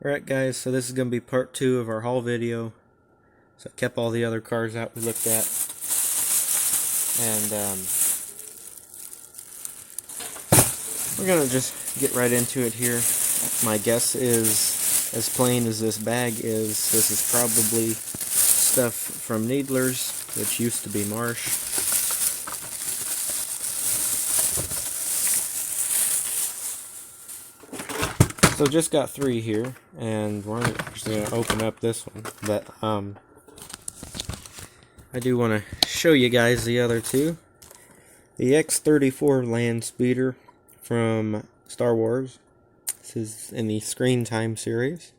Alright guys, so this is going to be part 2 of our haul video. So I kept all the other cars out we looked at. And we're going to just get right into it here. My guess is, as plain as this bag is, this is probably stuff from Needler's, which used to be Marsh. So just got 3 here, and we're actually going to open up this one, but I do want to show you guys the other 2. The X34 land speeder from Star Wars. This is in the Screen Time series.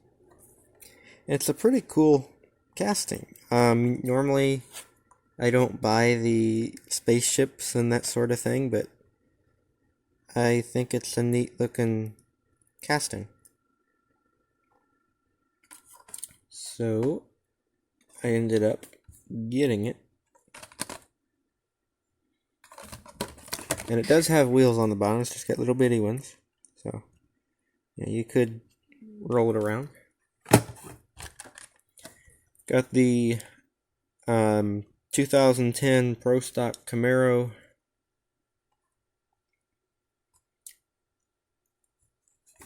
It's a pretty cool casting. Normally I don't buy the spaceships and that sort of thing, but I think it's a neat looking casting. So I ended up getting it. And it does have wheels on the bottom. It's just got little bitty ones. So yeah, you could roll it around. Got the 2010 Pro Stock Camaro.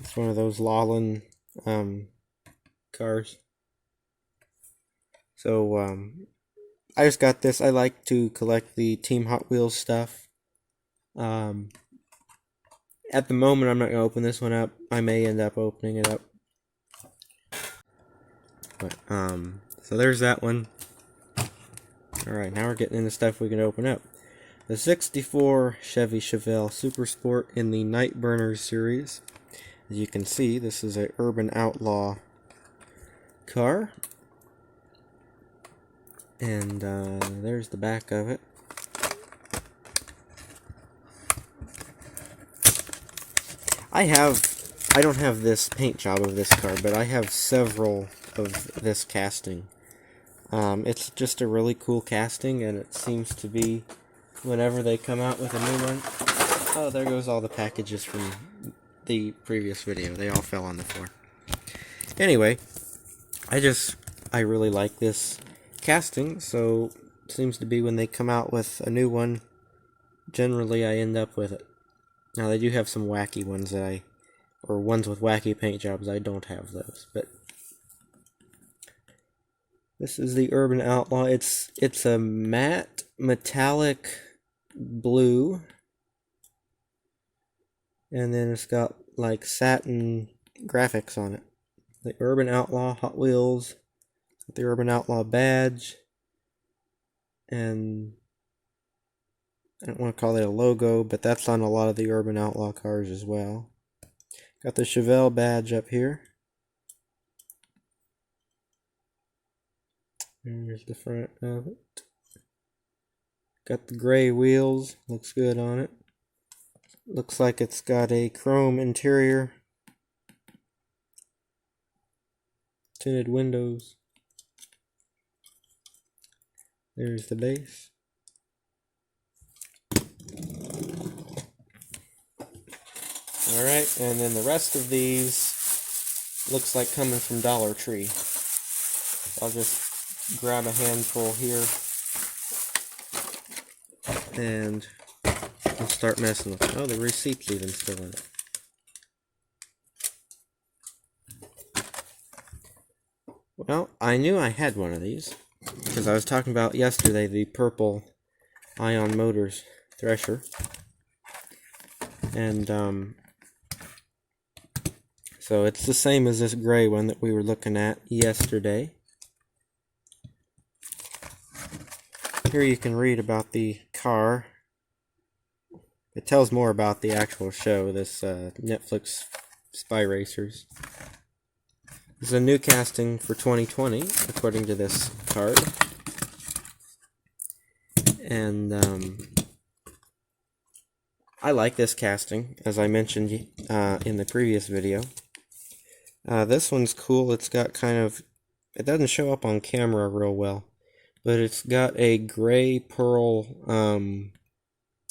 It's one of those Lawlin cars. So I just got this. I like to collect the Team Hot Wheels stuff. At the moment, I'm not going to open this one up. I may end up opening it up. But, so there's that one. Alright, now we're getting into stuff we can open up. The 64 Chevy Chevelle Super Sport in the Night Burners series. As you can see, this is a Urban Outlaw car. And there's the back of it. I don't have this paint job of this car, but I have several of this casting. It's just a really cool casting, and it seems to be whenever they come out with a new one. Oh, there goes all the packages from the previous video. They all fell on the floor. Anyway, I really like this casting, so it seems to be when they come out with a new one, generally I end up with it. Now they do have some wacky ones or ones with wacky paint jobs. I don't have those, but this is the Urban Outlaw. It's a matte metallic blue, and then it's got like satin graphics on it. The Urban Outlaw Hot Wheels, the Urban Outlaw badge, and I don't want to call it a logo, but that's on a lot of the Urban Outlaw cars as well. Got the Chevelle badge up here. Here's the front of it. Got the gray wheels. Looks good on it. Looks like it's got a chrome interior. Tinted windows. There's the base. Alright, and then the rest of these looks like coming from Dollar Tree. I'll just grab a handful here and we'll start messing with it. Oh, the receipt's even still in it. Well, I knew I had one of these because I was talking about yesterday the purple Ion Motors Thresher. And so it's the same as this gray one that we were looking at yesterday. Here you can read about the car. It tells more about the actual show, this Netflix Spy Racers. This is a new casting for 2020, according to this card. And I like this casting, as I mentioned in the previous video. This one's cool. It's got it doesn't show up on camera real well, but it's got a gray pearl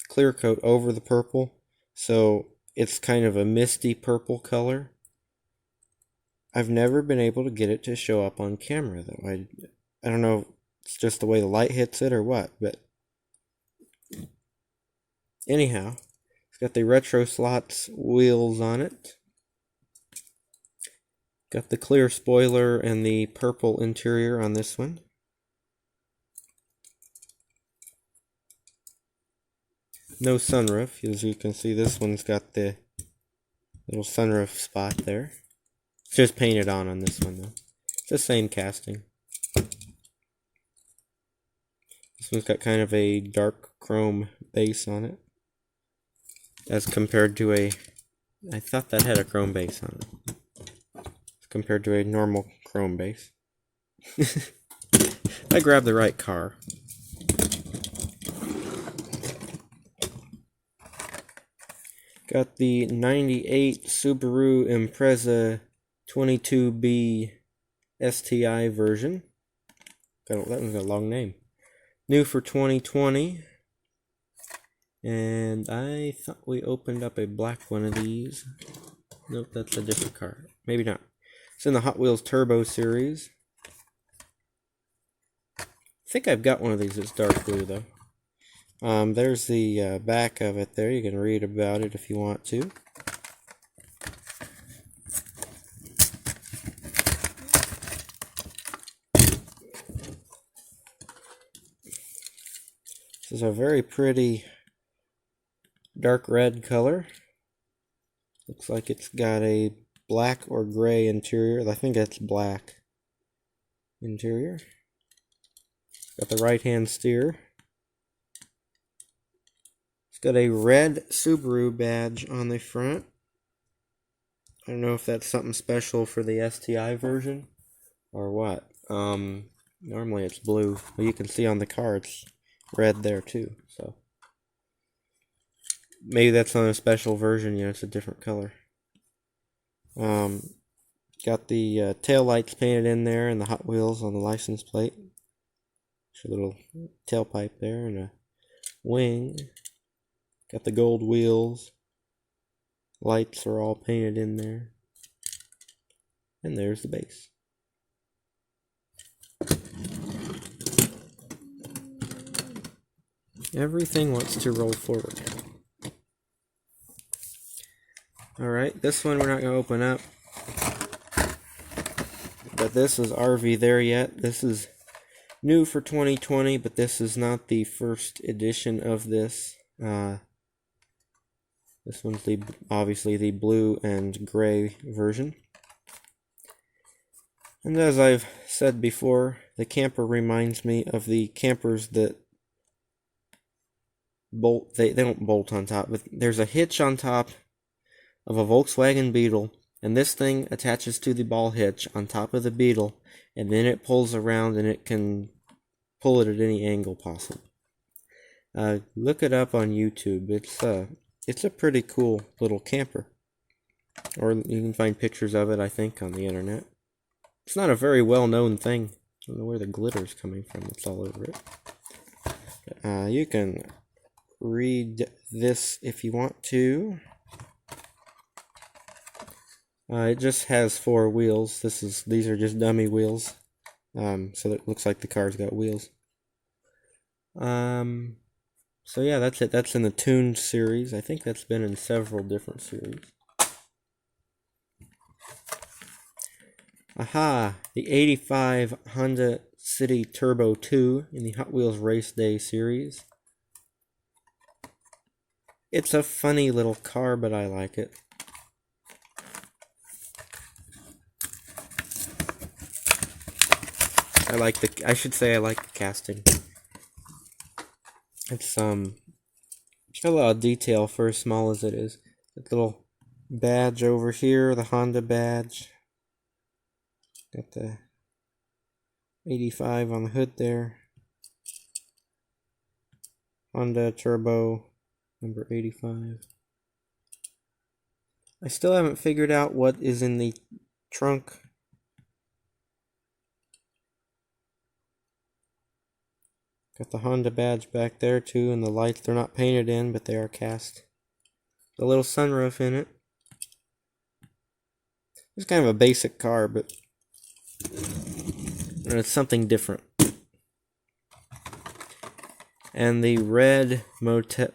clear coat over the purple, so it's kind of a misty purple color. I've never been able to get it to show up on camera, though. I don't know if it's just the way the light hits it or what, but anyhow, it's got the retro slots wheels on it. Got the clear spoiler and the purple interior on this one. No sunroof. As you can see, this one's got the little sunroof spot there. It's just painted on this one, though. It's the same casting. This one's got kind of a dark chrome base on it, as compared to I thought that had a chrome base on it, compared to a normal chrome base. I grabbed the right car. Got the 98 Subaru Impreza 22B STI version. That one's got a long name. New for 2020. And I thought we opened up a black one of these. Nope, that's a different car. Maybe not. It's in the Hot Wheels Turbo series. I think I've got one of these that's dark blue, though. There's the back of it there. You can read about it if you want to. This is a very pretty dark red color. Looks like it's got a black or gray interior. I think that's black interior. Got the right-hand steer. It's got a red Subaru badge on the front. I don't know if that's something special for the STI version or what. Normally it's blue, but you can see on the car it's red there too. So maybe that's on a special version. You know, it's a different color. Got the tail lights painted in there and the Hot Wheels on the license plate. A little tailpipe there and a wing. Got the gold wheels. Lights are all painted in there. And there's the base. Everything wants to roll forward. Alright, this one we're not going to open up. But this is RV there yet. This is new for 2020, but this is not the first edition of this. This one's obviously the blue and gray version. And as I've said before, the camper reminds me of the campers that bolt. They don't bolt on top, but there's a hitch on top of a Volkswagen Beetle, and this thing attaches to the ball hitch on top of the Beetle, and then it pulls around and it can pull it at any angle possible. Look it up on YouTube. It's a pretty cool little camper. Or you can find pictures of it, I think, on the internet. It's not a very well-known thing. I don't know where the glitter's coming from. It's all over it. You can read this if you want to. It just has 4 wheels. These are just dummy wheels. So it looks like the car's got wheels. So yeah, that's it. That's in the Tuned series. I think that's been in several different series. Aha! The 85 Honda City Turbo 2 in the Hot Wheels Race Day series. It's a funny little car, but I like it. I like the casting. It's got a lot of detail for as small as it is. That little badge over here, the Honda badge. Got the 85 on the hood there. Honda Turbo number 85. I still haven't figured out what is in the trunk. Got the Honda badge back there too, and the lights, they're not painted in, but they are cast. The little sunroof in it. It's kind of a basic car, but it's something different. And the red red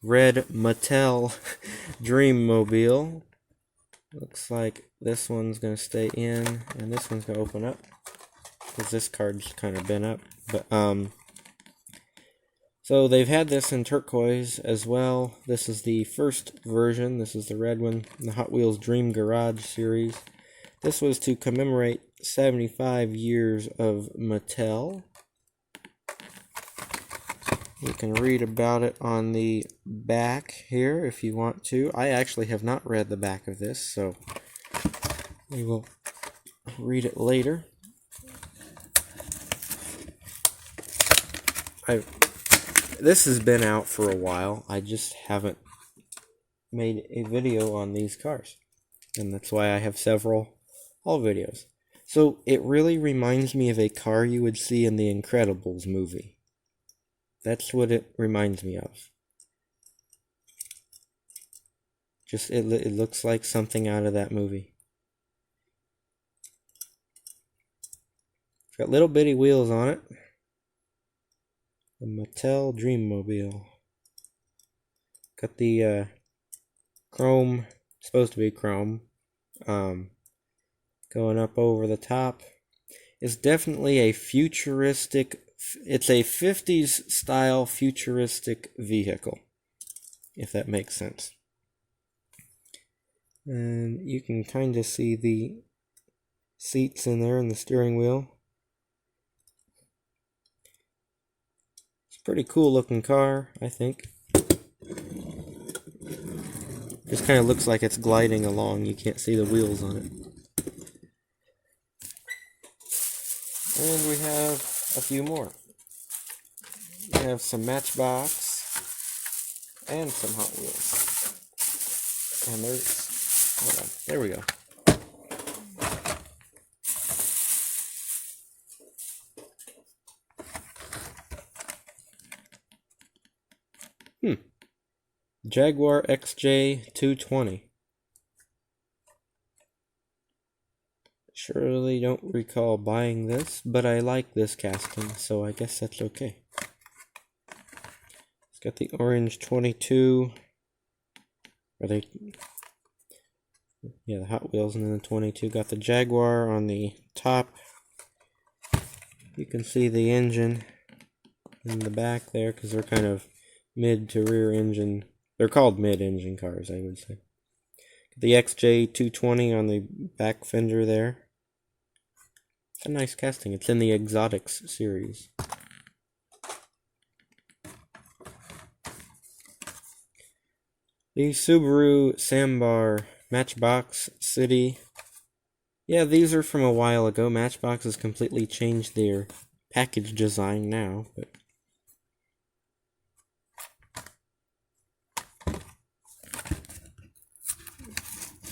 Mattel Dreammobile. Looks like this one's going to stay in, and this one's going to open up, because this card's kind of bent up. But, so they've had this in turquoise as well. This is the first version. This is the red one, the Hot Wheels Dream Garage series. This was to commemorate 75 years of Mattel. You can read about it on the back here if you want to. I actually have not read the back of this, so we will read it later. This has been out for a while. I just haven't made a video on these cars, and that's why I have several haul videos. So it really reminds me of a car you would see in the Incredibles movie. That's what it reminds me of. Just it looks like something out of that movie. It's got little bitty wheels on it. The Mattel Dreammobile. Got the chrome, supposed to be chrome, going up over the top. It's definitely a futuristic, it's a 50s style futuristic vehicle, if that makes sense. And you can kind of see the seats in there and the steering wheel. It's a pretty cool looking car, I think. Just kind of looks like it's gliding along. You can't see the wheels on it. And we have a few more. We have some Matchbox and some Hot Wheels. And there's, hold on, there we go. Jaguar XJ220. Surely don't recall buying this, but I like this casting, so I guess that's okay. It's got the orange 22. The Hot Wheels, and then the 22. Got the Jaguar on the top. You can see the engine in the back there, because they're kind of mid to rear engine. They're called mid-engine cars, I would say. The XJ220 on the back fender there. It's a nice casting. It's in the Exotics series. The Subaru Sambar Matchbox City. Yeah, these are from a while ago. Matchbox has completely changed their package design now, but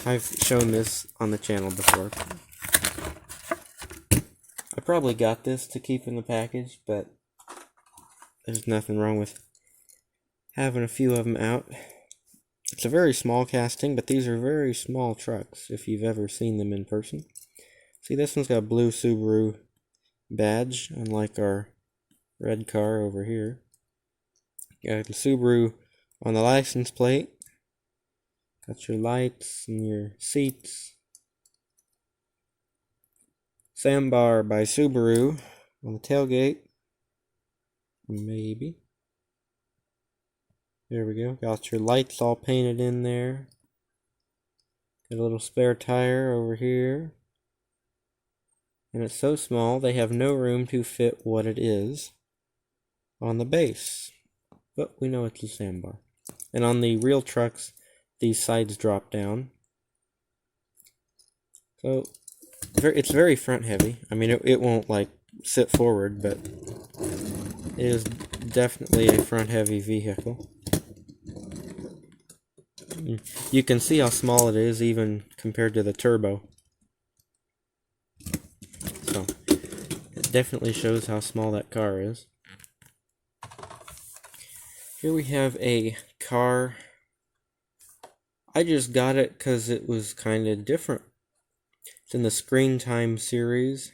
I've shown this on the channel before. I probably got this to keep in the package, but there's nothing wrong with having a few of them out. It's a very small casting, but these are very small trucks if you've ever seen them in person. See, this one's got a blue Subaru badge, unlike our red car over here. Got the Subaru on the license plate. Got your lights and your seats. Sambar by Subaru on the tailgate. Maybe. There we go. Got your lights all painted in there. Got a little spare tire over here. And it's so small they have no room to fit what it is on the base. But we know it's a Sambar. And on the real trucks, these sides drop down. So it's very front heavy. I mean, it won't like sit forward, but it is definitely a front heavy vehicle. You can see how small it is even compared to the turbo. So it definitely shows how small that car is. Here we have a car. I just got it because it was kind of different It's in the Screen Time series.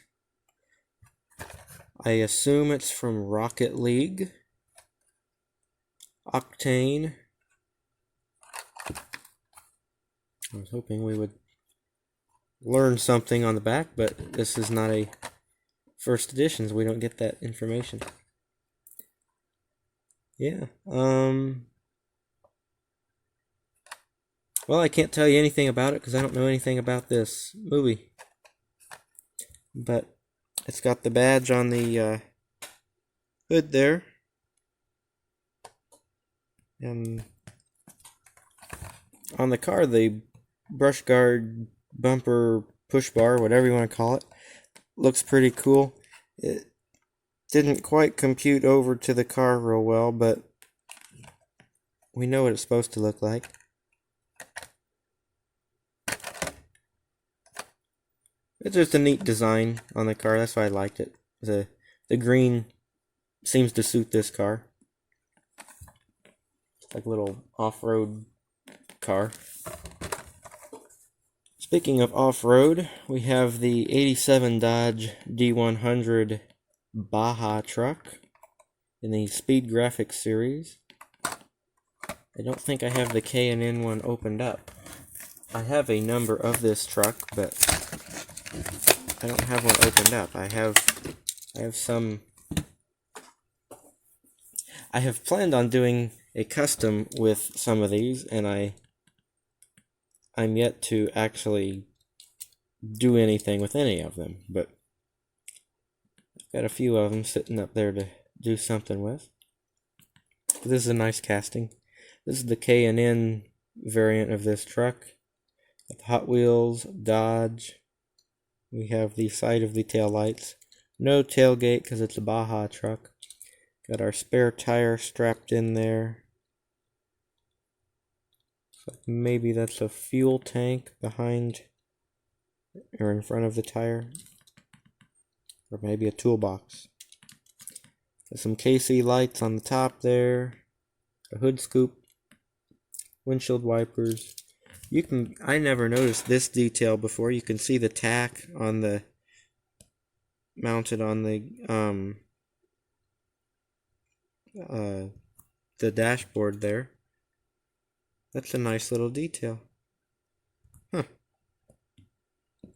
I assume it's from Rocket League. Octane. I was hoping we would learn something on the back, but this is not a first edition, so we don't get that information. Yeah. Well, I can't tell you anything about it because I don't know anything about this movie. But it's got the badge on the hood there. And on the car, the brush guard, bumper, push bar, whatever you want to call it, looks pretty cool. It didn't quite compute over to the car real well, but we know what it's supposed to look like. It's just a neat design on the car. That's why I liked it. The green seems to suit this car. It's like a little off-road car. Speaking of off-road, we have the 87 Dodge D100 Baja truck in the Speed Graphics series. I don't think I have the K&N one opened up. I have a number of this truck, but I don't have one opened up. I have some. I have planned on doing a custom with some of these, and I'm yet to actually do anything with any of them, but I've got a few of them sitting up there to do something with. This is a nice casting. This is the K&N variant of this truck. With HotWheels, Dodge. We have the side of the tail lights. No tailgate because it's a Baja truck. Got our spare tire strapped in there. So maybe that's a fuel tank behind or in front of the tire. Or maybe a toolbox. Got some KC lights on the top there. A hood scoop. Windshield wipers. I never noticed this detail before. You can see the tack on the mounted on the dashboard there. That's a nice little detail. Huh.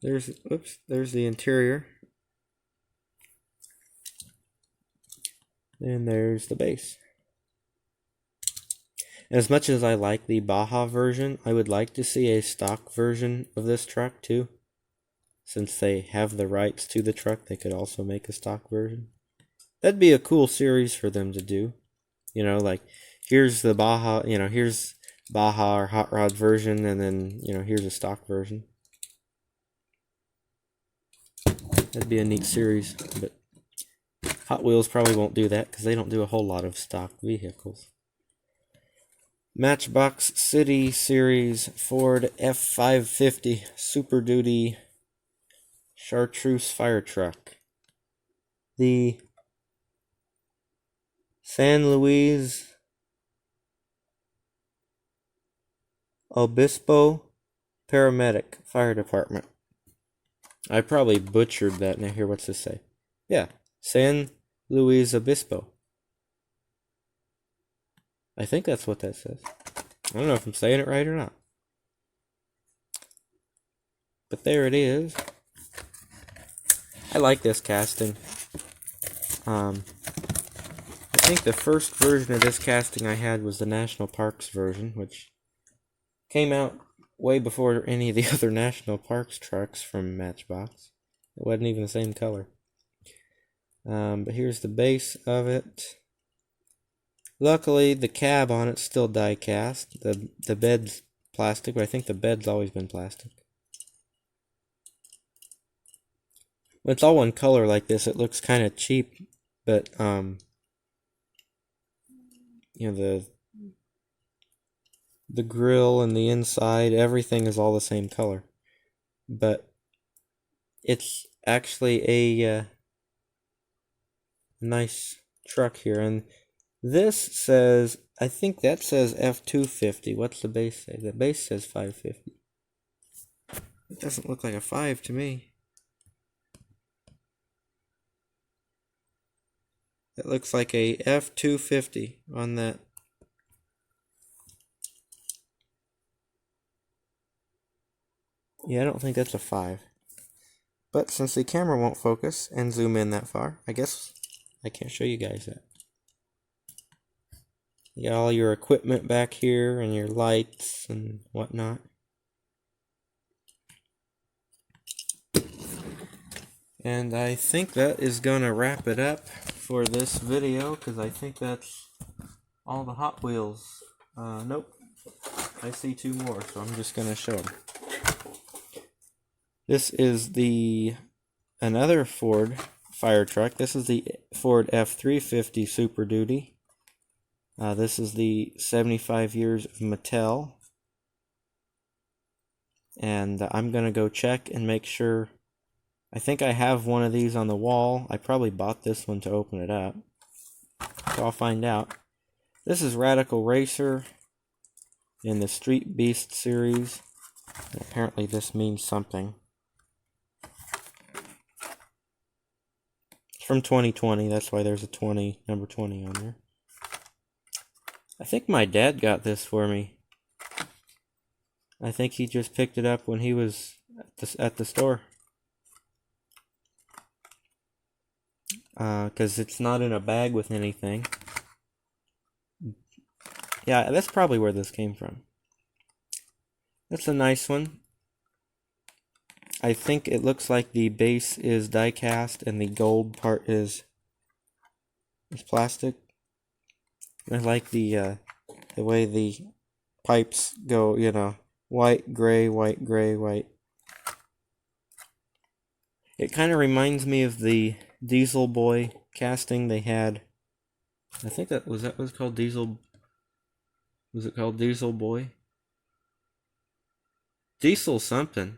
There's the interior. And there's the base. As much as I like the Baja version, I would like to see a stock version of this truck too. Since they have the rights to the truck, they could also make a stock version. That'd be a cool series for them to do. You know, like, here's the Baja, here's Baja or Hot Rod version, and then, here's a stock version. That'd be a neat series, but Hot Wheels probably won't do that because they don't do a whole lot of stock vehicles. Matchbox City Series Ford F550 Super Duty Chartreuse Fire Truck. The San Luis Obispo Paramedic Fire Department. I probably butchered that. Now here, what's this say? Yeah, San Luis Obispo. I think that's what that says. I don't know if I'm saying it right or not. But there it is. I like this casting. I think the first version of this casting I had was the National Parks version, which came out way before any of the other National Parks trucks from Matchbox. It wasn't even the same color. But here's the base of it. Luckily, the cab on it's still die cast. The bed's plastic, but I think the bed's always been plastic. When it's all one color like this, it looks kind of cheap, but the grill and the inside, everything is all the same color. But it's actually a nice truck here, and this says, I think that says F250. What's the base say? The base says 550. It doesn't look like a 5 to me. It looks like a F250 on that. Yeah, I don't think that's a 5. But since the camera won't focus and zoom in that far, I guess I can't show you guys that. You got all your equipment back here and your lights and whatnot. And I think that is going to wrap it up for this video, because I think that's all the Hot Wheels. Nope. I see 2 more, so I'm just going to show them. This is another Ford fire truck. This is the Ford F350 Super Duty. This is the 75 years of Mattel. And I'm going to go check and make sure. I think I have one of these on the wall. I probably bought this one to open it up. So I'll find out. This is Radical Racer in the Street Beast series. And apparently this means something. It's from 2020. That's why there's a number 20 on there. I think my dad got this for me. I think he just picked it up when he was at the store. Because it's not in a bag with anything. Yeah, that's probably where this came from. That's a nice one. I think it looks like the base is die cast and the gold part is plastic. I like the way the pipes go, you know, white, gray, white, gray, white. It kind of reminds me of the Diesel Boy casting they had. I think that was called Diesel. Was it called Diesel Boy? Diesel something.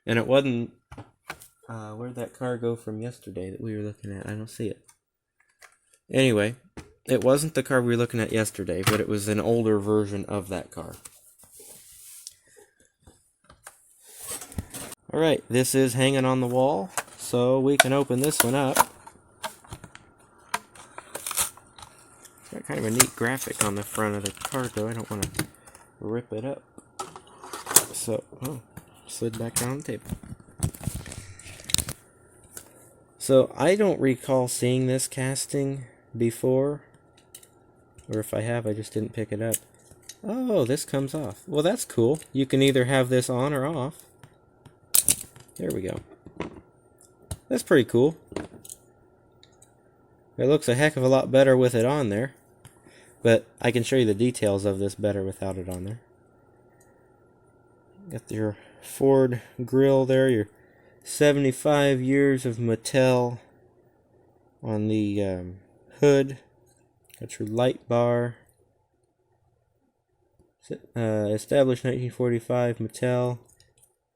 And it wasn't. Where'd that car go from yesterday that we were looking at? I don't see it. Anyway, it wasn't the car we were looking at yesterday, but it was an older version of that car. Alright, this is hanging on the wall, so we can open this one up. It's got kind of a neat graphic on the front of the card, though. I don't want to rip it up. So, slid back down the table. So, I don't recall seeing this casting before. Or if I have, I just didn't pick it up. Oh, this comes off. Well, that's cool. You can either have this on or off. There we go. That's pretty cool. It looks a heck of a lot better with it on there. But I can show you the details of this better without it on there. Got your Ford grill there, your 75 years of Mattel on the hood. Got your light bar. Established 1945 Mattel.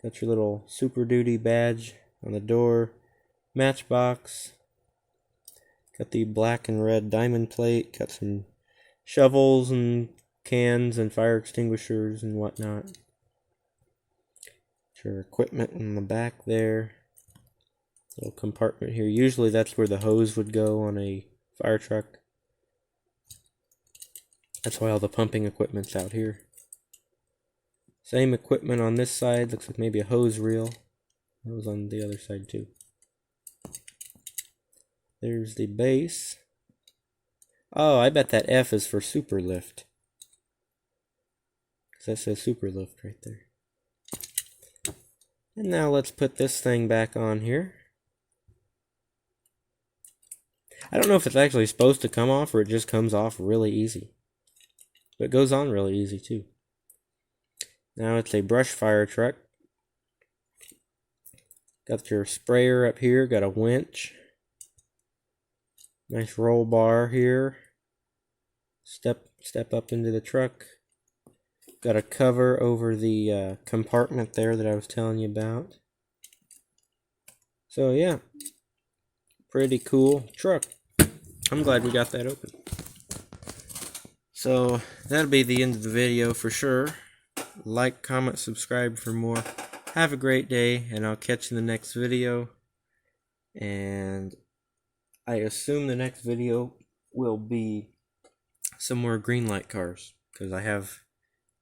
Got your little Super Duty badge on the door. Matchbox. Got the black and red diamond plate. Got some shovels and cans and fire extinguishers and whatnot. Your equipment in the back there. Little compartment here. Usually that's where the hose would go on a fire truck. That's why all the pumping equipment's out here. Same equipment on this side. Looks like maybe a hose reel. That was on the other side too. There's the base. Oh, I bet that F is for super lift. Because that says super lift right there. And now let's put this thing back on here. I don't know if it's actually supposed to come off or it just comes off really easy. But it goes on really easy too. Now it's a brush fire truck. Got your sprayer up here, got a winch. Nice roll bar here. Step up into the truck. Got a cover over the compartment there that I was telling you about. So yeah, pretty cool truck. I'm glad we got that open. So that'll be the end of the video for sure. like, comment, subscribe for more. Have a great day, and I'll catch you in the next video. And I assume the next video will be some more green light cars, because I have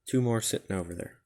2 more sitting over there.